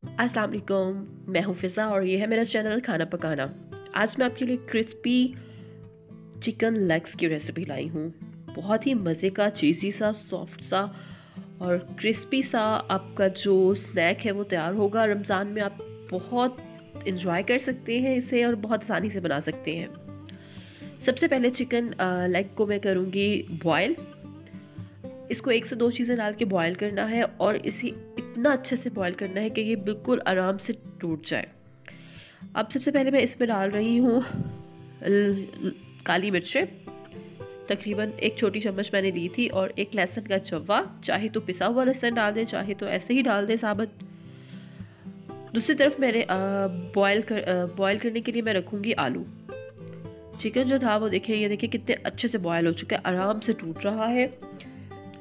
अस्सलाम वालेकुम, मैं हूँ फ़िज़ा और ये है मेरा चैनल खाना पकाना। आज मैं आपके लिए क्रिस्पी चिकन लेग्स की रेसिपी लाई हूँ। बहुत ही मज़े का, चीज़ी सा, सॉफ्ट सा और क्रिस्पी सा आपका जो स्नैक है वो तैयार होगा। रमज़ान में आप बहुत इंजॉय कर सकते हैं इसे और बहुत आसानी से बना सकते हैं। सबसे पहले चिकन लेग को मैं करूँगी बॉयल। इसको 1 से 2 चीज़ें डाल के बॉयल करना है और इसे इतना अच्छे से बॉयल करना है कि ये बिल्कुल आराम से टूट जाए। अब सबसे पहले मैं इसमें डाल रही हूँ काली मिर्चें, तकरीबन 1 छोटी चम्मच मैंने ली थी और 1 लहसुन का चव्वा, चाहे तो पिसा हुआ लहसुन डाल दें, चाहे तो ऐसे ही डाल दें साबुत। दूसरी तरफ मैंने बॉयल करने के लिए मैं रखूँगी आलू। चिकन जो था वो देखिए, ये देखिए कितने अच्छे से बॉयल हो चुका है, आराम से टूट रहा है।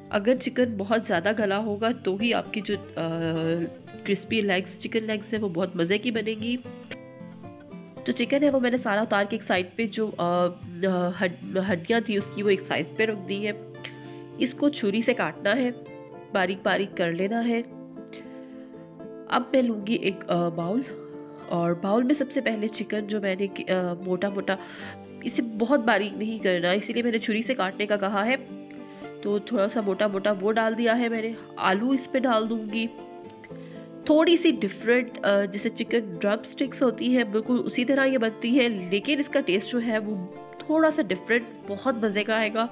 अगर चिकन बहुत ज़्यादा गला होगा तो ही आपकी जो क्रिस्पी लेग्स चिकन लेग्स है वो बहुत मज़े की बनेगी। जो चिकन है वो मैंने सारा उतार के एक साइड पे, जो हड्डियाँ थी उसकी वो एक साइड पे रख दी है। इसको छुरी से काटना है, बारीक बारीक कर लेना है। अब मैं लूँगी एक बाउल और बाउल में सबसे पहले चिकन जो मैंने मोटा मोटा, इसे बहुत बारीक नहीं करना, इसीलिए मैंने छुरी से काटने का कहा है, तो थोड़ा सा मोटा मोटा वो डाल दिया है मैंने। आलू इस पे डाल दूँगी। थोड़ी सी डिफरेंट, जैसे चिकन ड्रम स्टिक्स होती है बिल्कुल उसी तरह ये बनती है, लेकिन इसका टेस्ट जो है वो थोड़ा सा डिफरेंट, बहुत मज़े का आएगा।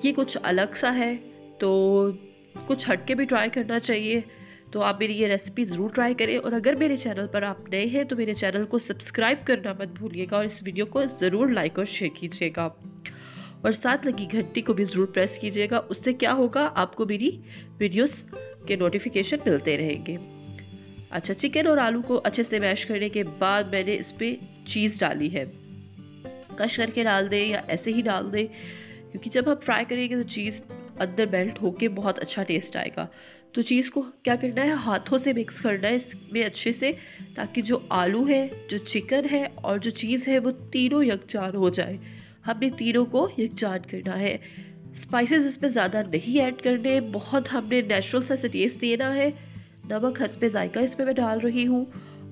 ये कुछ अलग सा है, तो कुछ हट के भी ट्राई करना चाहिए। तो आप मेरी ये रेसिपी ज़रूर ट्राई करें और अगर मेरे चैनल पर आप नए हैं तो मेरे चैनल को सब्सक्राइब करना मत भूलिएगा और इस वीडियो को ज़रूर लाइक और शेयर कीजिएगा और साथ लगी घंटी को भी ज़रूर प्रेस कीजिएगा। उससे क्या होगा, आपको मेरी वीडियोस के नोटिफिकेशन मिलते रहेंगे। अच्छा, चिकन और आलू को अच्छे से मैश करने के बाद मैंने इस पर चीज़ डाली है। कश करके डाल दें या ऐसे ही डाल दें, क्योंकि जब हम फ्राई करेंगे तो चीज़ अंदर मेल्ट होके बहुत अच्छा टेस्ट आएगा। तो चीज़ को क्या करना है, हाथों से मिक्स करना है इसमें अच्छे से, ताकि जो आलू है, जो चिकन है और जो चीज़ है वो तीनों यकजान हो जाए। हमने तीनों को यकजान करना है। स्पाइसेस इसमें ज़्यादा नहीं ऐड करने, बहुत हमने नेचुरल सा टेस्ट देना है। नमक हस्बे जायका इसमें मैं डाल रही हूँ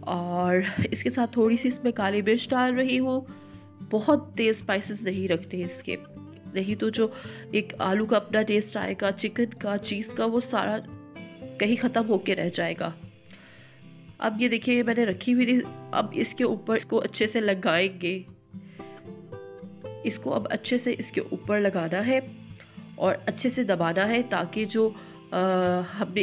और इसके साथ थोड़ी सी इसमें काली मिर्च डाल रही हूँ। बहुत तेज़ स्पाइसेस नहीं रखने इसके, नहीं तो जो एक आलू का अपना टेस्ट आएगा, चिकन का, चीज़ का, वो सारा कहीं ख़त्म होके रह जाएगा। अब ये देखिए मैंने रखी हुई थी। अब इसके ऊपर इसको अच्छे से लगाएंगे। इसको अब अच्छे से इसके ऊपर लगाना है और अच्छे से दबाना है, ताकि जो हमने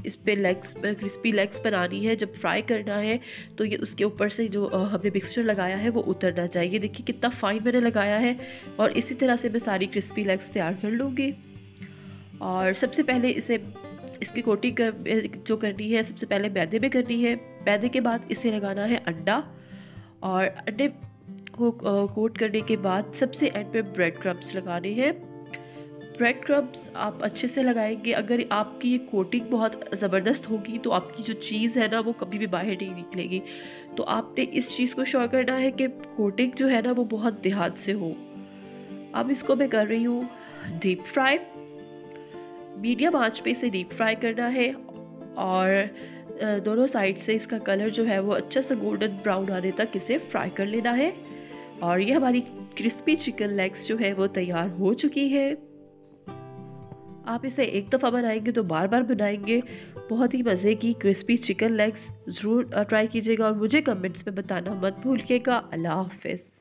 इस पे लेग्स, क्रिस्पी लेग्स बनानी है, जब फ्राई करना है तो ये उसके ऊपर से जो हमने मिक्सचर लगाया है वो उतरना चाहिए। देखिए कितना फाइन मैंने लगाया है और इसी तरह से मैं सारी क्रिस्पी लेग्स तैयार कर लूँगी। और सबसे पहले इसकी कोटिंग जो करनी है, सबसे पहले मैदे में करनी है। मैदे के बाद इसे लगाना है अंडा और अंडे को कोट करने के बाद सबसे एंड पे ब्रेड क्रम्ब्स लगाने हैं। ब्रेड क्रम्ब्स आप अच्छे से लगाएंगे। अगर आपकी ये कोटिंग बहुत ज़बरदस्त होगी तो आपकी जो चीज़ है ना वो कभी भी बाहर नहीं निकलेगी। तो आपने इस चीज़ को श्योर करना है कि कोटिंग जो है ना वो बहुत ध्यान से हो। अब इसको मैं कर रही हूँ डीप फ्राई। मीडियम आंच पे इसे डीप फ्राई करना है और दोनों साइड से इसका कलर जो है वो अच्छा सा गोल्डन ब्राउन आने तक इसे फ्राई कर लेना है। और ये हमारी क्रिस्पी चिकन लेग्स जो है वो तैयार हो चुकी है। आप इसे एक दफ़ा बनाएंगे तो बार बार बनाएंगे। बहुत ही मज़े की क्रिस्पी चिकन लेग्स ज़रूर ट्राई कीजिएगा और मुझे कमेंट्स में बताना मत भूलिएगा। अल्लाह हाफ़िज़।